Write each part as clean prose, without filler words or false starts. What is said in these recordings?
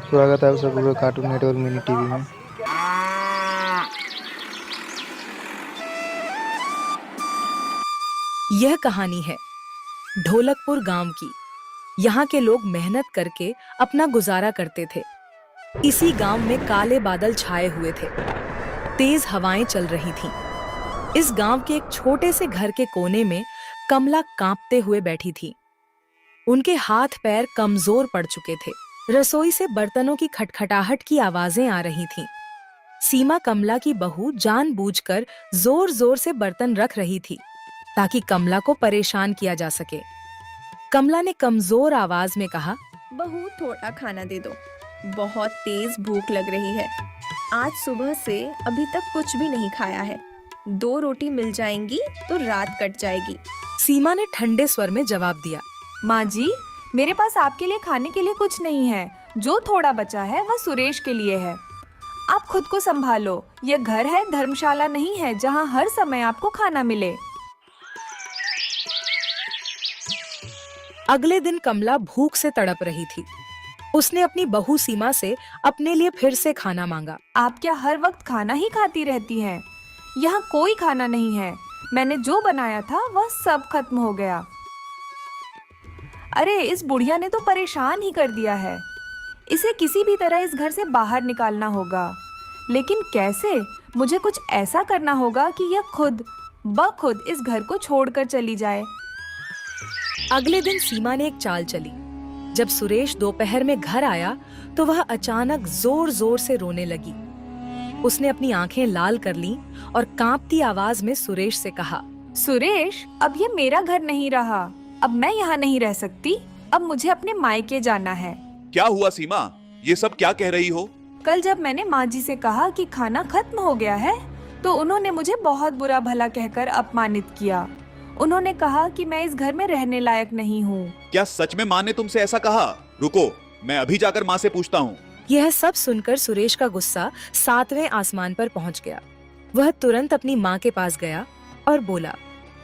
स्वागत है आप सबको कार्टून नेटवर्क मिनी टीवी में। यह कहानी है ढोलकपुर गांव की। यहाँ के लोग मेहनत करके अपना गुजारा करते थे। इसी गांव में काले बादल छाए हुए थे, तेज हवाएं चल रही थीं। इस गांव के एक छोटे से घर के कोने में कमला कांपते हुए बैठी थी। उनके हाथ पैर कमजोर पड़ चुके थे। रसोई से बर्तनों की खटखटाहट की आवाजें आ रही थीं। सीमा कमला की बहू जानबूझकर जोर जोर से बर्तन रख रही थी ताकि कमला को परेशान किया जा सके। कमला ने कमजोर आवाज में कहा, बहू थोड़ा खाना दे दो, बहुत तेज भूख लग रही है। आज सुबह से अभी तक कुछ भी नहीं खाया है। 2 रोटी मिल जाएंगी तो रात कट जाएगी। सीमा ने ठंडे स्वर में जवाब दिया। माँ जी, मेरे पास आपके लिए खाने के लिए कुछ नहीं है। जो थोड़ा बचा है वह सुरेश के लिए है। आप खुद को संभालो। यह घर है, धर्मशाला नहीं है जहाँ हर समय आपको खाना मिले। अगले दिन कमला भूख से तड़प रही थी। उसने अपनी बहू सीमा से अपने लिए फिर से खाना मांगा। आप क्या हर वक्त खाना ही खाती रहती हैं? यहाँ कोई खाना नहीं है। मैंने जो बनाया था वह सब खत्म हो गया। अरे, इस बुढ़िया ने तो परेशान ही कर दिया है। इसे किसी भी तरह इस घर से बाहर निकालना होगा। लेकिन कैसे? मुझे कुछ ऐसा करना होगा कि यह खुद ब खुद इस घर को छोड़कर चली जाए। अगले दिन सीमा ने एक चाल चली। जब सुरेश दोपहर में घर आया तो वह अचानक जोर जोर से रोने लगी। उसने अपनी आंखें लाल कर लीं और कांपती आवाज में सुरेश से कहा, सुरेश, अब ये मेरा घर नहीं रहा। अब मैं यहाँ नहीं रह सकती। अब मुझे अपने मायके जाना है। क्या हुआ सीमा? ये सब क्या कह रही हो? कल जब मैंने माँ जी से कहा कि खाना खत्म हो गया है तो उन्होंने मुझे बहुत बुरा भला कहकर अपमानित किया। उन्होंने कहा कि मैं इस घर में रहने लायक नहीं हूँ। क्या सच में माँ ने तुमसे ऐसा कहा? रुको, मैं अभी जाकर माँ से पूछता हूँ। यह सब सुनकर सुरेश का गुस्सा 7वें आसमान पर पहुंच गया। वह तुरंत अपनी माँ के पास गया और बोला,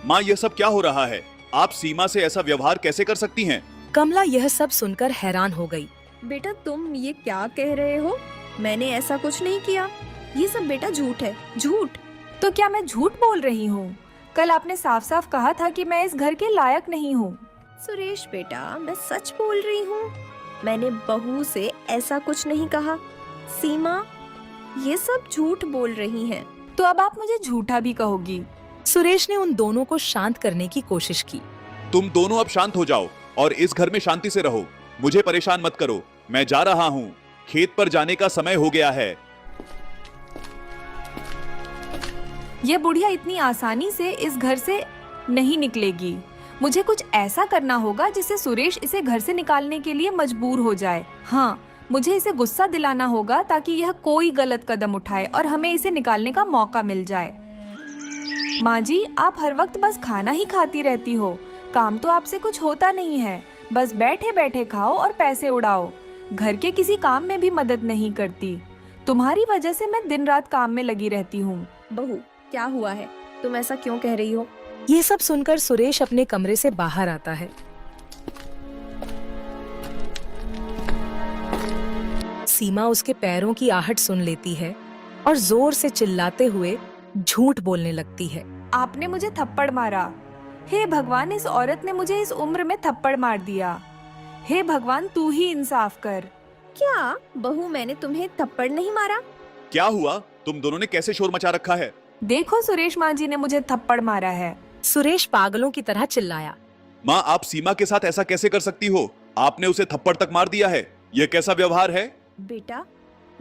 माँ, ये सब क्या हो रहा है? आप सीमा से ऐसा व्यवहार कैसे कर सकती हैं? कमला यह सब सुनकर हैरान हो गई। बेटा, तुम ये क्या कह रहे हो? मैंने ऐसा कुछ नहीं किया। ये सब बेटा झूठ है, झूठ। तो क्या मैं झूठ बोल रही हूँ? कल आपने साफ साफ कहा था कि मैं इस घर के लायक नहीं हूँ। सुरेश बेटा, मैं सच बोल रही हूँ। मैंने बहू से ऐसा कुछ नहीं कहा। सीमा ये सब झूठ बोल रही हैं। तो अब आप मुझे झूठा भी कहोगी? सुरेश ने उन दोनों को शांत करने की कोशिश की। तुम दोनों अब शांत हो जाओ और इस घर में शांति से रहो। मुझे परेशान मत करो। मैं जा रहा हूँ। खेत पर जाने का समय हो गया है। ये बुढ़िया इतनी आसानी से इस घर से नहीं निकलेगी। मुझे कुछ ऐसा करना होगा जिससे सुरेश इसे घर से निकालने के लिए मजबूर हो जाए। हाँ, मुझे इसे गुस्सा दिलाना होगा ताकि यह कोई गलत कदम उठाए और हमें इसे निकालने का मौका मिल जाए। माँ जी, आप हर वक्त बस खाना ही खाती रहती हो। काम तो आपसे कुछ होता नहीं है। बस बैठे बैठे खाओ और पैसे उड़ाओ। घर के किसी काम में भी मदद नहीं करती। तुम्हारी वजह से मैं दिन रात काम में लगी रहती हूँ। बहू, क्या हुआ है? तुम ऐसा क्यों कह रही हो? ये सब सुनकर सुरेश अपने कमरे से बाहर आता है। सीमा उसके पैरों की आहट सुन लेती है और जोर से चिल्लाते हुए झूठ बोलने लगती है। आपने मुझे थप्पड़ मारा। हे भगवान, इस औरत ने मुझे इस उम्र में थप्पड़ मार दिया। हे भगवान, तू ही इंसाफ कर। क्या बहू, मैंने तुम्हें थप्पड़ नहीं मारा? क्या हुआ? तुम दोनों ने कैसे शोर मचा रखा है? देखो, सुरेश माँ जी ने मुझे थप्पड़ मारा है। सुरेश पागलों की तरह चिल्लाया। माँ, आप सीमा के साथ ऐसा कैसे कर सकती हो? आपने उसे थप्पड़ तक मार दिया है। यह कैसा व्यवहार है? बेटा,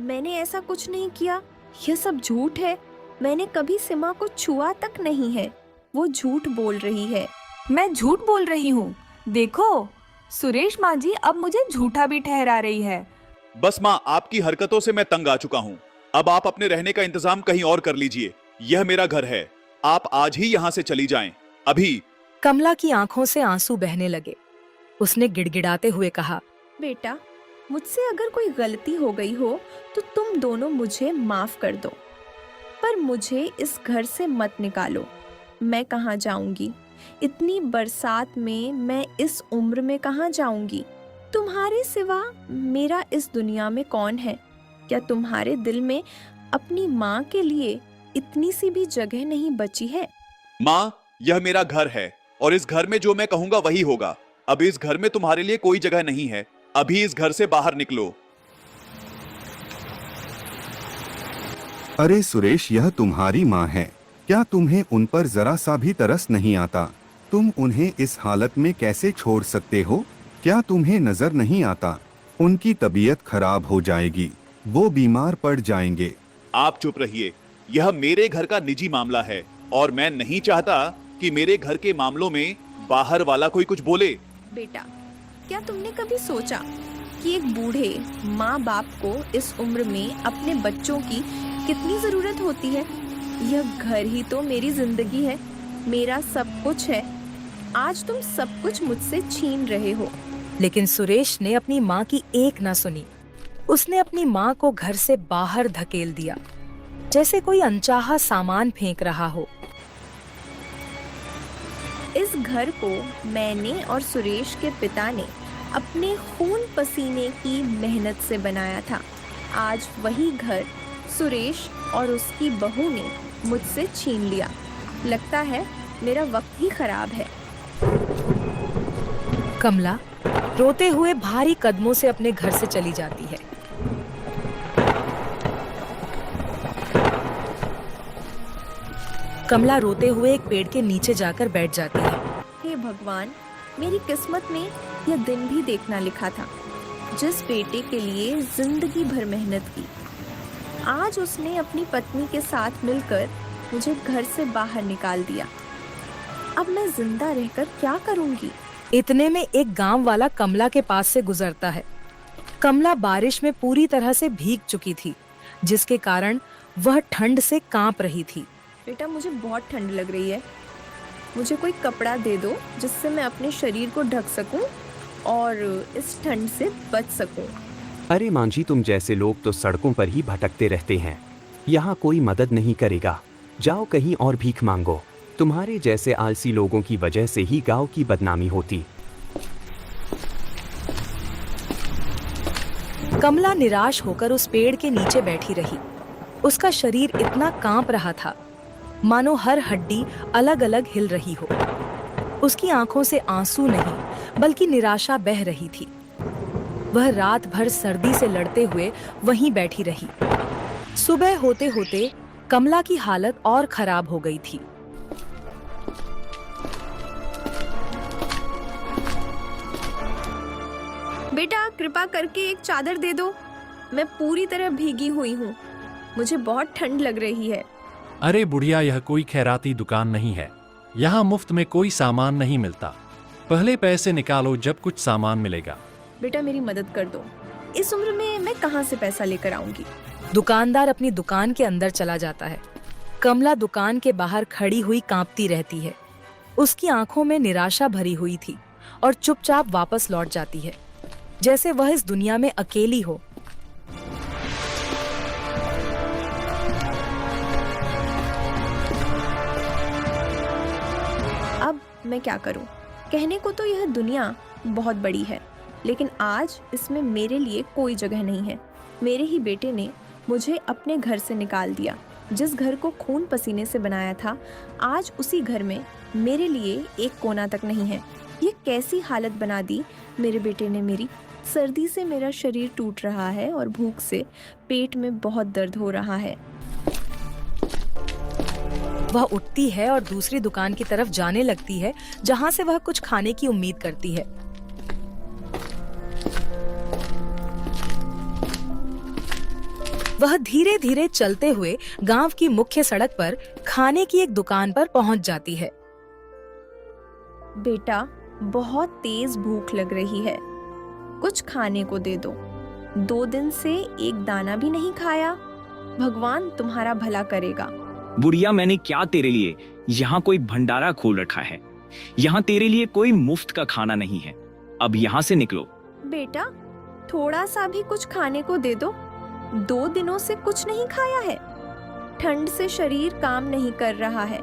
मैंने ऐसा कुछ नहीं किया। यह सब झूठ है। मैंने कभी सीमा को छुआ तक नहीं है। वो झूठ बोल रही है। मैं झूठ बोल रही हूँ? देखो, सुरेश माँ जी अब मुझे झूठा भी ठहरा रही है। बस माँ, आपकी हरकतों से मैं तंग आ चुका हूँ। अब आप अपने रहने का इंतजाम कहीं और कर लीजिए। यह मेरा घर है। आप आज ही यहाँ से चली जाएं, अभी। कमला की आंखों से आंसू बहने लगे। उसने गिड़गिड़ाते हुए कहा, बेटा, मुझसे अगर कोई गलती हो गई हो तो तुम दोनों मुझे माफ कर दो, पर मुझे इस घर से मत निकालो। मैं कहाँ जाऊंगी? इतनी बरसात में मैं इस उम्र में कहाँ जाऊंगी? तुम्हारे सिवा मेरा इस दुनिया में कौन है? क्या तुम्हारे दिल में अपनी माँ के लिए इतनी सी भी जगह नहीं बची है? माँ, यह मेरा घर है और इस घर में जो मैं कहूंगा वही होगा। अब इस घर में तुम्हारे लिए कोई जगह नहीं है। अभी इस घर से बाहर निकलो। अरे सुरेश, यह तुम्हारी माँ है, क्या तुम्हें उन पर जरा सा भी तरस नहीं आता? तुम उन्हें इस हालत में कैसे छोड़ सकते हो? क्या तुम्हें नजर नहीं आता उनकी तबीयत खराब हो जाएगी, वो बीमार पड़ जाएंगे? आप चुप रहिए। यह मेरे घर का निजी मामला है और मैं नहीं चाहता कि मेरे घर के मामलों में बाहर वाला कोई कुछ बोले। बेटा, क्या तुमने कभी सोचा कि एक बूढ़े माँ बाप को इस उम्र में अपने बच्चों की कितनी जरूरत होती है? यह घर ही तो मेरी जिंदगी है, मेरा सब कुछ है। आज तुम सब कुछ मुझसे छीन रहे हो। लेकिन सुरेश ने अपनी माँ की एक न सुनी। उसने अपनी माँ को घर से बाहर धकेल दिया, जैसे कोई अनचाहा सामान फेंक रहा हो। इस घर को मैंने और सुरेश के पिता ने अपने खून पसीने की मेहनत से बनाया था। आज वही घर सुरेश और उसकी बहू ने मुझसे छीन लिया। लगता है मेरा वक्त ही खराब है। कमला रोते हुए भारी कदमों से अपने घर से चली जाती है। कमला रोते हुए एक पेड़ के नीचे जाकर बैठ जाती है। हे भगवान, मेरी किस्मत में यह दिन भी देखना लिखा था। जिस बेटे के लिए जिंदगी भर मेहनत की, आज उसने अपनी पत्नी के साथ मिलकर मुझे घर से बाहर निकाल दिया। अब मैं जिंदा रहकर क्या करूंगी? इतने में एक गांव वाला कमला के पास से गुजरता है। कमला बारिश में पूरी तरह से भीग चुकी थी, जिसके कारण वह ठंड से कांप रही थी। बेटा, मुझे बहुत ठंड लग रही है। मुझे कोई कपड़ा दे दो जिससे मैं अपने शरीर को ढक सकूं और इस ठंड से बच सकूं। अरे माँ जी, तुम जैसे लोग तो सड़कों पर ही भटकते रहते हैं। यहाँ कोई मदद नहीं करेगा। जाओ कहीं और भीख मांगो। तुम्हारे जैसे आलसी लोगों की वजह से ही गांव की बदनामी होती। कमला निराश होकर उस पेड़ के नीचे बैठी रही। उसका शरीर इतना कांप रहा था मानो हर हड्डी अलग अलग हिल रही हो। उसकी आंखों से आंसू नहीं बल्कि निराशा बह रही थी। वह रात भर सर्दी से लड़ते हुए वहीं बैठी रही। सुबह होते होते कमला की हालत और खराब हो गई थी। बेटा, कृपा करके एक चादर दे दो। मैं पूरी तरह भीगी हुई हूँ। मुझे बहुत ठंड लग रही है। अरे बुढ़िया, यह कोई खैराती दुकान नहीं है। यहाँ मुफ्त में कोई सामान नहीं मिलता। पहले पैसे निकालो, जब कुछ सामान मिलेगा। बेटा, मेरी मदद कर दो। इस उम्र में मैं कहाँ से पैसा लेकर आऊंगी? दुकानदार अपनी दुकान के अंदर चला जाता है। कमला दुकान के बाहर खड़ी हुई कांपती रहती है। उसकी आंखों में निराशा भरी हुई थी और चुपचाप वापस लौट जाती है, जैसे वह इस दुनिया में अकेली हो। अब मैं क्या करूं? कहने को तो यह दुनिया बहुत बड़ी है, लेकिन आज इसमें मेरे लिए कोई जगह नहीं है। मेरे ही बेटे ने मुझे अपने घर से निकाल दिया। जिस घर को खून पसीने से बनाया था, आज उसी घर में मेरे लिए एक कोना तक नहीं है। ये कैसी हालत बना दी मेरे बेटे ने मेरी। सर्दी से मेरा शरीर टूट रहा है और भूख से पेट में बहुत दर्द हो रहा है। वह उठती है और दूसरी दुकान की तरफ जाने लगती है, जहां से वह कुछ खाने की उम्मीद करती है। वह धीरे धीरे चलते हुए गांव की मुख्य सड़क पर खाने की एक दुकान पर पहुंच जाती है। बेटा, बहुत तेज भूख लग रही है, कुछ खाने को दे दो। 2 दिन से एक दाना भी नहीं खाया। भगवान तुम्हारा भला करेगा। बुढ़िया, मैंने क्या तेरे लिए यहाँ कोई भंडारा खोल रखा है? यहाँ तेरे लिए कोई मुफ्त का खाना नहीं है। अब यहाँ से निकलो। बेटा, थोड़ा सा भी कुछ खाने को दे दो। 2 दिनों से कुछ नहीं खाया है। ठंड से शरीर काम नहीं कर रहा है।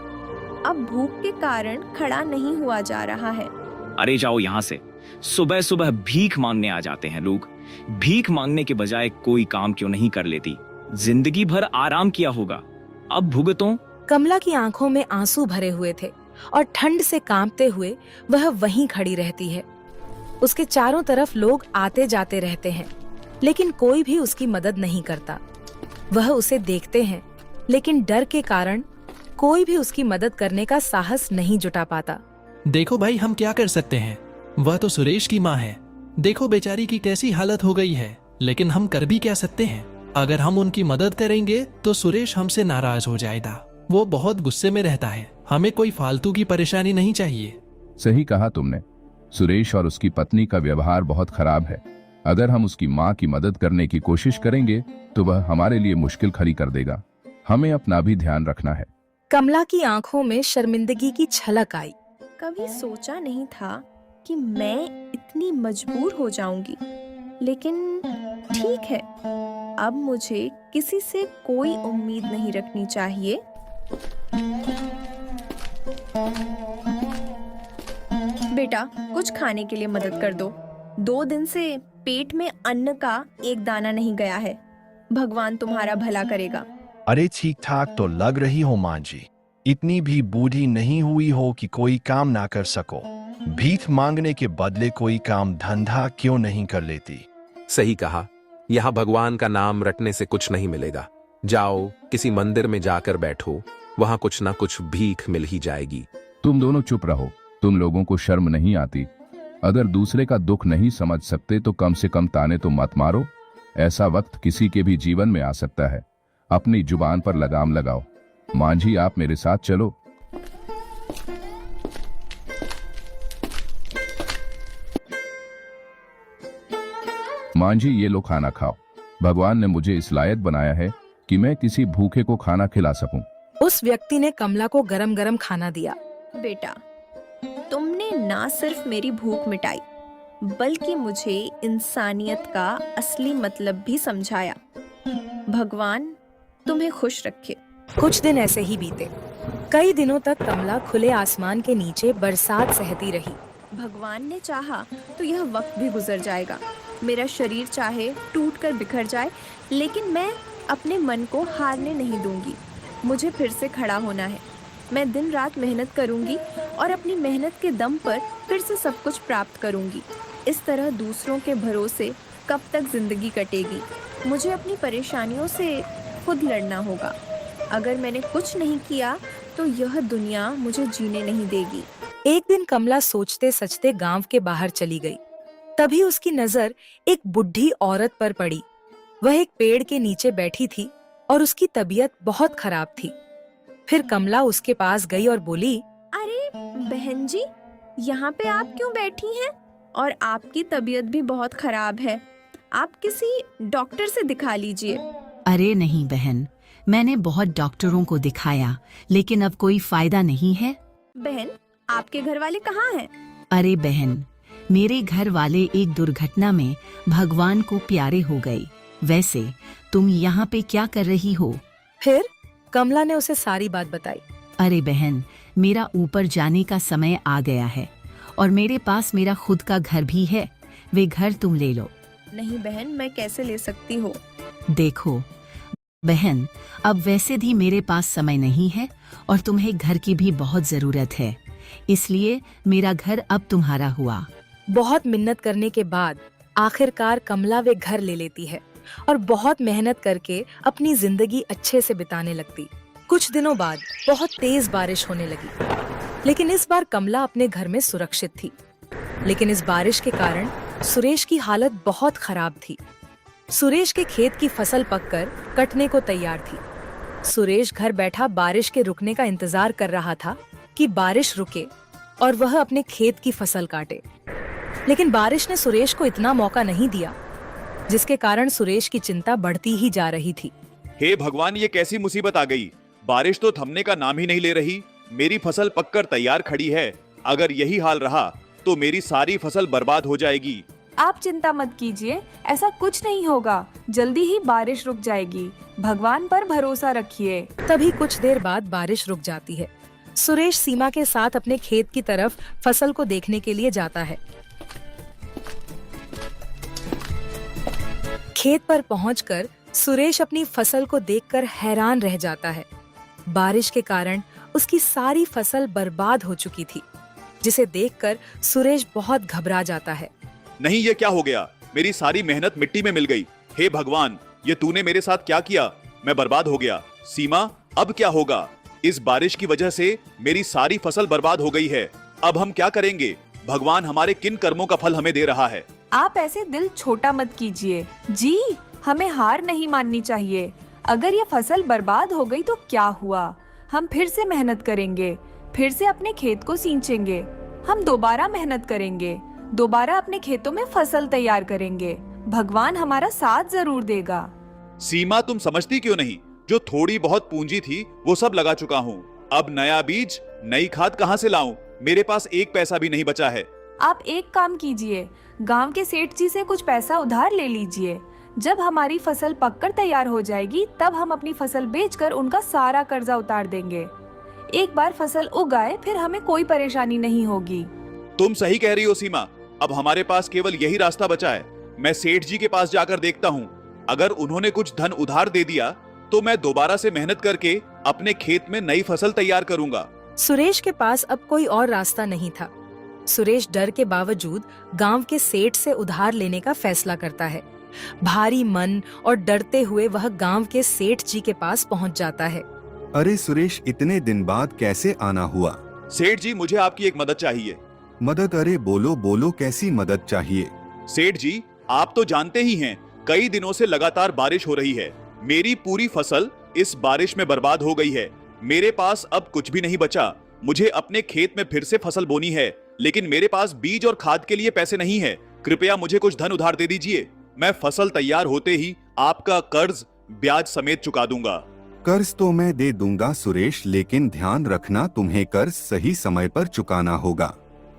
अब भूख के कारण खड़ा नहीं हुआ जा रहा है। अरे जाओ यहाँ से, सुबह सुबह भीख मांगने आ जाते हैं लोग। भीख मांगने के बजाय कोई काम क्यों नहीं कर लेती? जिंदगी भर आराम किया होगा, अब भुगतो। कमला की आंखों में आंसू भरे हुए थे और ठंड से कांपते हुए वह वहीं खड़ी रहती है। उसके चारों तरफ लोग आते जाते रहते हैं, लेकिन कोई भी उसकी मदद नहीं करता। वह उसे देखते हैं, लेकिन डर के कारण कोई भी उसकी मदद करने का साहस नहीं जुटा पाता। देखो भाई, हम क्या कर सकते हैं? वह तो सुरेश की माँ है। देखो बेचारी की कैसी हालत हो गई है, लेकिन हम कर भी क्या सकते हैं? अगर हम उनकी मदद करेंगे तो सुरेश हमसे नाराज हो जाएगा। वो बहुत गुस्से में रहता है। हमें कोई फालतू की परेशानी नहीं चाहिए। सही कहा तुमने। सुरेश और उसकी पत्नी का व्यवहार बहुत खराब है। अगर हम उसकी माँ की मदद करने की कोशिश करेंगे तो वह हमारे लिए मुश्किल खड़ी कर देगा। हमें अपना भी ध्यान रखना है। कमला की आंखों में शर्मिंदगी की झलक आई। कभी सोचा नहीं था कि मैं इतनी मजबूर हो जाऊंगी, लेकिन ठीक है, अब मुझे किसी से कोई उम्मीद नहीं रखनी चाहिए। बेटा, कुछ खाने के लिए मदद कर दो। 2 दिन से पेट में अन्न का एक दाना नहीं गया है। भगवान तुम्हारा भला करेगा। अरे ठीक ठाक तो लग रही हो मां जी। इतनी भी बूढ़ी नहीं हुई हो कि कोई काम ना कर सको। भीख मांगने के बदले कोई काम धंधा क्यों नहीं कर लेती? सही कहा। यहाँ भगवान का नाम रटने से कुछ नहीं मिलेगा। जाओ किसी मंदिर में जाकर बैठो, वहां कुछ ना कुछ भीख मिल ही जाएगी। तुम दोनों चुप रहो। तुम लोगों को शर्म नहीं आती? अगर दूसरे का दुख नहीं समझ सकते तो कम से कम ताने तो मत मारो। ऐसा वक्त किसी के भी जीवन में आ सकता है। अपनी जुबान पर लगाम लगाओ। मांझी, आप मेरे साथ चलो। मांझी, ये लो खाना खाओ। भगवान ने मुझे इस लायक बनाया है कि मैं किसी भूखे को खाना खिला सकूं। उस व्यक्ति ने कमला को गरम गरम खाना दिया। बेटा, तुमने ना सिर्फ मेरी भूख मिटाई, बल्कि मुझे इंसानियत का असली मतलब भी समझाया। भगवान तुम्हें खुश रखे। कुछ दिन ऐसे ही बीते। कई दिनों तक कमला खुले आसमान के नीचे बरसात सहती रही। भगवान ने चाहा तो यह वक्त भी गुजर जाएगा। मेरा शरीर चाहे टूट कर बिखर जाए, लेकिन मैं अपने मन को हारने नहीं दूंगी। मुझे फिर से खड़ा होना है। मैं दिन रात मेहनत करूंगी और अपनी मेहनत के दम पर फिर से सब कुछ प्राप्त करूंगी। इस तरह दूसरों के भरोसे कब तक जिंदगी कटेगी? मुझे अपनी परेशानियों से खुद लड़ना होगा। अगर मैंने कुछ नहीं किया तो यह दुनिया मुझे जीने नहीं देगी। एक दिन कमला सोचते सचते गांव के बाहर चली गई। तभी उसकी नजर एक बुढ़ी औरत पर पड़ी। वह एक पेड़ के नीचे बैठी थी और उसकी तबीयत बहुत खराब थी। फिर कमला उसके पास गई और बोली, अरे बहन जी, यहाँ पे आप क्यों बैठी हैं? और आपकी तबीयत भी बहुत खराब है। आप किसी डॉक्टर से दिखा लीजिए। अरे नहीं बहन, मैंने बहुत डॉक्टरों को दिखाया, लेकिन अब कोई फायदा नहीं है। बहन, आपके घर वाले कहाँ हैं? अरे बहन, मेरे घर वाले एक दुर्घटना में भगवान को प्यारे हो गए। वैसे तुम यहाँ पे क्या कर रही हो? फिर कमला ने उसे सारी बात बताई। अरे बहन, मेरा ऊपर जाने का समय आ गया है और मेरे पास मेरा खुद का घर भी है। वे घर तुम ले लो। नहीं बहन, मैं कैसे ले सकती हूँ? देखो बहन, अब वैसे भी मेरे पास समय नहीं है और तुम्हें घर की भी बहुत जरूरत है, इसलिए मेरा घर अब तुम्हारा हुआ। बहुत मिन्नत करने के बाद आखिरकार कमला वे घर ले लेती है और बहुत मेहनत करके अपनी जिंदगी अच्छे से बिताने लगती। कुछ दिनों बाद बहुत तेज बारिश होने लगी, लेकिन इस बार कमला अपने घर में सुरक्षित थी। लेकिन इस बारिश के कारण सुरेश की हालत बहुत खराब थी। सुरेश के खेत की फसल पककर कटने को तैयार थी। सुरेश घर बैठा बारिश के रुकने का इंतजार कर रहा था कि बारिश रुके और वह अपने खेत की फसल काटे। लेकिन बारिश ने सुरेश को इतना मौका नहीं दिया, जिसके कारण सुरेश की चिंता बढ़ती ही जा रही थी। हे भगवान, ये कैसी मुसीबत आ गई? बारिश तो थमने का नाम ही नहीं ले रही। मेरी फसल पककर तैयार खड़ी है। अगर यही हाल रहा तो मेरी सारी फसल बर्बाद हो जाएगी। आप चिंता मत कीजिए, ऐसा कुछ नहीं होगा। जल्दी ही बारिश रुक जाएगी। भगवान पर भरोसा रखिए। तभी कुछ देर बाद बारिश रुक जाती है। सुरेश सीमा के साथ अपने खेत की तरफ फसल को देखने के लिए जाता है। खेत पर पहुंचकर सुरेश अपनी फसल को देखकर हैरान रह जाता है। बारिश के कारण उसकी सारी फसल बर्बाद हो चुकी थी, जिसे देखकर सुरेश बहुत घबरा जाता है। नहीं, ये क्या हो गया? मेरी सारी मेहनत मिट्टी में मिल गई। हे भगवान, ये तूने मेरे साथ क्या किया? मैं बर्बाद हो गया। सीमा, अब क्या होगा? इस बारिश की वजह से मेरी सारी फसल बर्बाद हो गई है। अब हम क्या करेंगे? भगवान हमारे किन कर्मों का फल हमें दे रहा है? आप ऐसे दिल छोटा मत कीजिए जी, हमें हार नहीं माननी चाहिए। अगर ये फसल बर्बाद हो गई तो क्या हुआ? हम फिर से मेहनत करेंगे, फिर से अपने खेत को सींचेंगे। हम दोबारा मेहनत करेंगे, दोबारा अपने खेतों में फसल तैयार करेंगे। भगवान हमारा साथ जरूर देगा। सीमा, तुम समझती क्यों नहीं? जो थोड़ी बहुत पूंजी थी वो सब लगा चुका हूँ। अब नया बीज, नई खाद कहाँ से लाऊं? मेरे पास एक पैसा भी नहीं बचा है। आप एक काम कीजिए, गांव के सेठ जी से कुछ पैसा उधार ले लीजिए। जब हमारी फसल पककर तैयार हो जाएगी तब हम अपनी फसल बेचकर उनका सारा कर्जा उतार देंगे। एक बार फसल उग आए फिर हमें कोई परेशानी नहीं होगी। तुम सही कह रही हो सीमा। अब हमारे पास केवल यही रास्ता बचा है। मैं सेठ जी के पास जाकर देखता हूँ। अगर उन्होंने कुछ धन उधार दे दिया तो मैं दोबारा से मेहनत करके अपने खेत में नई फसल तैयार करूंगा। सुरेश के पास अब कोई और रास्ता नहीं था। सुरेश डर के बावजूद गांव के सेठ से उधार लेने का फैसला करता है। भारी मन और डरते हुए वह गांव के सेठ जी के पास पहुंच जाता है। अरे सुरेश, इतने दिन बाद कैसे आना हुआ? सेठ जी, मुझे आपकी एक मदद चाहिए। मदद? अरे बोलो बोलो, कैसी मदद चाहिए? सेठ जी, आप तो जानते ही हैं, कई दिनों से लगातार बारिश हो रही है। मेरी पूरी फसल इस बारिश में बर्बाद हो गई है। मेरे पास अब कुछ भी नहीं बचा। मुझे अपने खेत में फिर से फसल बोनी है, लेकिन मेरे पास बीज और खाद के लिए पैसे नहीं है। कृपया मुझे कुछ धन उधार दे दीजिए। मैं फसल तैयार होते ही आपका कर्ज ब्याज समेत चुका दूंगा। कर्ज तो मैं दे दूंगा सुरेश, लेकिन ध्यान रखना, तुम्हें कर्ज सही समय पर चुकाना होगा।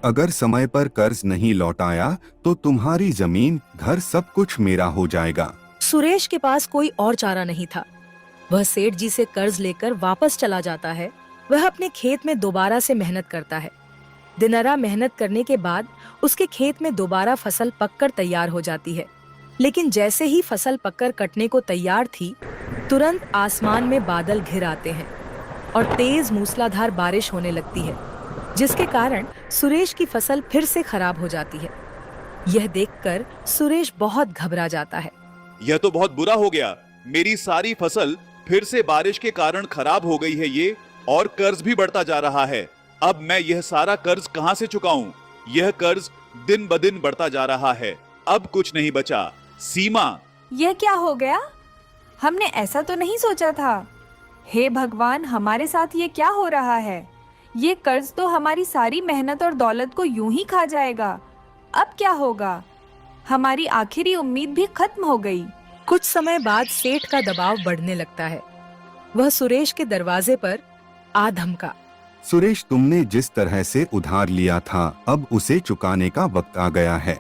अगर समय पर कर्ज नहीं लौटाया तो तुम्हारी जमीन, घर, सब कुछ मेरा हो जाएगा। सुरेश के पास कोई और चारा नहीं था। वह सेठ जी से कर्ज लेकर वापस चला जाता है। वह अपने खेत में दोबारा से मेहनत करता है। दिनरा मेहनत करने के बाद उसके खेत में दोबारा फसल पककर तैयार हो जाती है। लेकिन जैसे ही फसल पककर कटने को तैयार थी, तुरंत आसमान में बादल घिर आते हैं और तेज मूसलाधार बारिश होने लगती है, जिसके कारण सुरेश की फसल फिर से खराब हो जाती है। यह देखकर सुरेश बहुत घबरा जाता है। यह तो बहुत बुरा हो गया। मेरी सारी फसल फिर से बारिश के कारण खराब हो गई है ये, और कर्ज भी बढ़ता जा रहा है। अब मैं यह सारा कर्ज कहां से चुकाऊं? यह कर्ज दिन ब दिन बढ़ता जा रहा है। अब कुछ नहीं बचा। सीमा, यह क्या हो गया? हमने ऐसा तो नहीं सोचा था। हे भगवान, हमारे साथ ये क्या हो रहा है? ये कर्ज तो हमारी सारी मेहनत और दौलत को यूं ही खा जाएगा। अब क्या होगा? हमारी आखिरी उम्मीद भी खत्म हो गई। कुछ समय बाद सेठ का दबाव बढ़ने लगता है। वह सुरेश के दरवाजे पर आ धमका। सुरेश, तुमने जिस तरह से उधार लिया था, अब उसे चुकाने का वक्त आ गया है।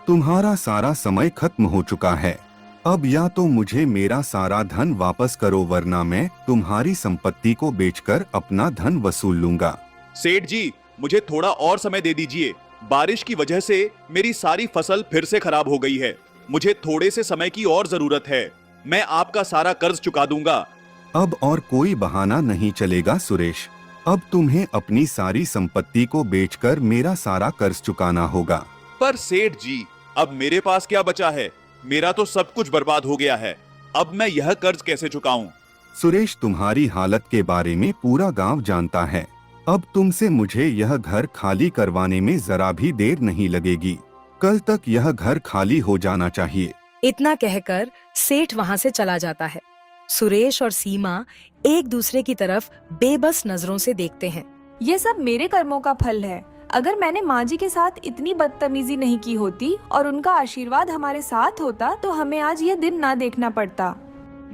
तुम्हारा सारा समय खत्म हो चुका है। अब या तो मुझे मेरा सारा धन वापस करो, वरना मैं तुम्हारी संपत्ति को बेचकर अपना धन वसूल लूंगा। सेठ जी, मुझे थोड़ा और समय दे दीजिए। बारिश की वजह से मेरी सारी फसल फिर से खराब हो गई है। मुझे थोड़े से समय की और जरूरत है। मैं आपका सारा कर्ज चुका दूंगा। अब और कोई बहाना नहीं चलेगा सुरेश। अब तुम्हें अपनी सारी संपत्ति को बेचकर मेरा सारा कर्ज चुकाना होगा। पर सेठ जी, अब मेरे पास क्या बचा है? मेरा तो सब कुछ बर्बाद हो गया है। अब मैं यह कर्ज कैसे चुकाऊं? सुरेश, तुम्हारी हालत के बारे में पूरा गांव जानता है। अब तुमसे मुझे यह घर खाली करवाने में जरा भी देर नहीं लगेगी। कल तक यह घर खाली हो जाना चाहिए। इतना कहकर सेठ वहां से चला जाता है। सुरेश और सीमा एक दूसरे की तरफ बेबस नजरों से देखते हैं। ये सब मेरे कर्मों का फल है। अगर मैंने माँ जी के साथ इतनी बदतमीजी नहीं की होती और उनका आशीर्वाद हमारे साथ होता तो हमें आज ये दिन ना देखना पड़ता।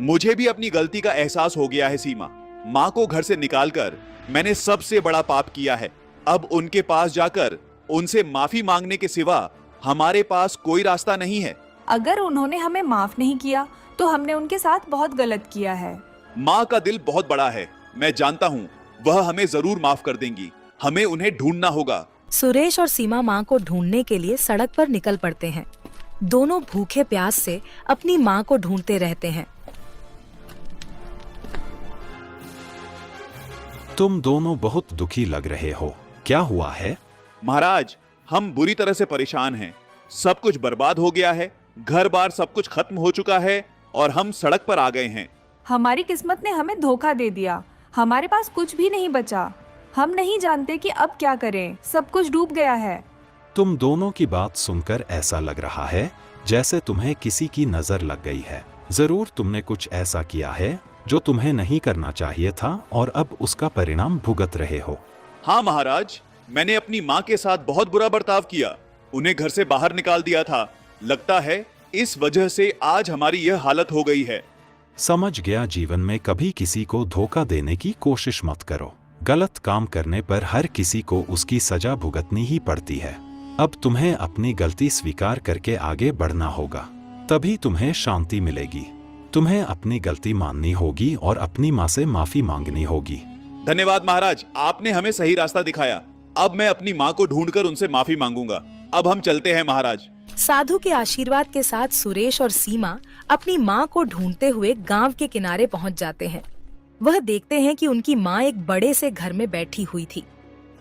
मुझे भी अपनी गलती का एहसास हो गया है सीमा। माँ को घर से निकालकर मैंने सबसे बड़ा पाप किया है। अब उनके पास जाकर उनसे माफी मांगने के सिवा हमारे पास कोई रास्ता नहीं है। अगर उन्होंने हमें माफ नहीं किया तो हमने उनके साथ बहुत गलत किया है। माँ का दिल बहुत बड़ा है, मैं जानता हूँ। वह हमें जरूर माफ कर देंगी। हमें उन्हें ढूंढना होगा। सुरेश और सीमा माँ को ढूंढने के लिए सड़क पर निकल पड़ते हैं। दोनों भूखे प्यास से अपनी माँ को ढूंढते रहते हैं। तुम दोनों बहुत दुखी लग रहे हो, क्या हुआ है? महाराज, हम बुरी तरह से परेशान हैं। सब कुछ बर्बाद हो गया है, घर बार सब कुछ खत्म हो चुका है और हम सड़क पर आ गए हैं। हमारी किस्मत ने हमें धोखा दे दिया, हमारे पास कुछ भी नहीं बचा। हम नहीं जानते कि अब क्या करें, सब कुछ डूब गया है। तुम दोनों की बात सुनकर ऐसा लग रहा है जैसे तुम्हें किसी की नजर लग गई है। जरूर तुमने कुछ ऐसा किया है जो तुम्हें नहीं करना चाहिए था और अब उसका परिणाम भुगत रहे हो। हाँ महाराज, मैंने अपनी माँ के साथ बहुत बुरा बर्ताव किया, उन्हें घर से बाहर निकाल दिया था। लगता है इस वजह से आज हमारी यह हालत हो गई है। समझ गया, जीवन में कभी किसी को धोखा देने की कोशिश मत करो। गलत काम करने पर हर किसी को उसकी सजा भुगतनी ही पड़ती है। अब तुम्हें अपनी गलती स्वीकार करके आगे बढ़ना होगा, तभी तुम्हें शांति मिलेगी। तुम्हें अपनी गलती माननी होगी और अपनी माँ से माफी मांगनी होगी। धन्यवाद महाराज, आपने हमें सही रास्ता दिखाया। अब मैं अपनी माँ को ढूंढकर उनसे माफी मांगूंगा। अब हम चलते हैं महाराज। साधु के आशीर्वाद के साथ सुरेश और सीमा अपनी माँ को ढूंढते हुए गांव के किनारे पहुंच जाते हैं। वह देखते हैं कि उनकी माँ एक बड़े से घर में बैठी हुई थी।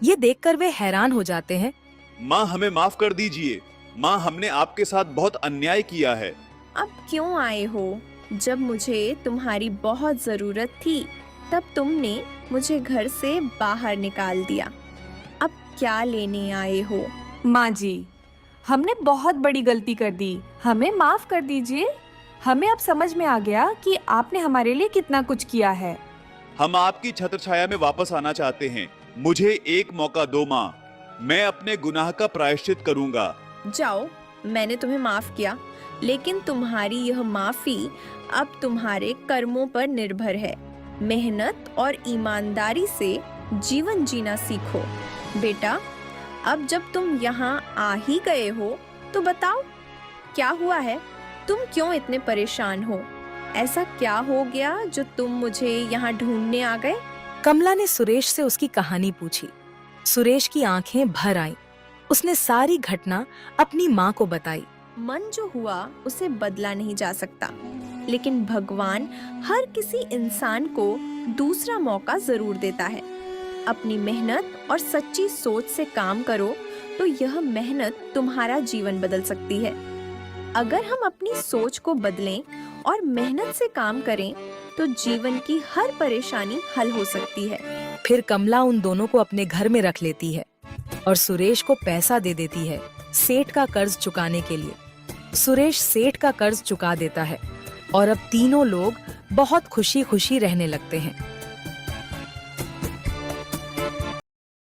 ये देखकर वे हैरान हो जाते हैं। माँ, हमें माफ कर दीजिए। माँ, हमने आपके साथ बहुत अन्याय किया है। अब क्यों आए हो? जब मुझे तुम्हारी बहुत जरूरत थी तब तुमने मुझे घर से बाहर निकाल दिया। अब क्या लेने आए हो? माँ जी, हमने बहुत बड़ी गलती कर दी, हमें माफ कर दीजिए। हमें अब समझ में आ गया कि आपने हमारे लिए कितना कुछ किया है। हम आपकी छत्र छाया में वापस आना चाहते हैं। मुझे एक मौका दो माँ, मैं अपने गुनाह का प्रायश्चित करूंगा। जाओ, मैंने तुम्हें माफ किया, लेकिन तुम्हारी यह माफी अब तुम्हारे कर्मों पर निर्भर है। मेहनत और ईमानदारी से जीवन जीना सीखो। बेटा, अब जब तुम यहाँ आ ही गए हो तो बताओ क्या हुआ है? तुम क्यों इतने परेशान हो? ऐसा क्या हो गया जो तुम मुझे यहाँ ढूंढने आ गए? कमला ने सुरेश से उसकी कहानी पूछी। सुरेश की आंखें भर आईं। उसने सारी घटना अपनी माँ को बताई। मन जो हुआ उसे बदला नहीं जा सकता, लेकिन भगवान हर किसी इंसान को दूसरा मौका जरूर देता है। अपनी मेहनत और सच्ची सोच से काम करो तो यह मेहनत तुम्हारा जीवन बदल सकती है। अगर हम अपनी सोच को बदलें और मेहनत से काम करें तो जीवन की हर परेशानी हल हो सकती है। फिर कमला उन दोनों को अपने घर में रख लेती है और सुरेश को पैसा दे देती है सेठ का कर्ज चुकाने के लिए। सुरेश सेठ का कर्ज चुका देता है और अब तीनों लोग बहुत खुशी खुशी रहने लगते हैं।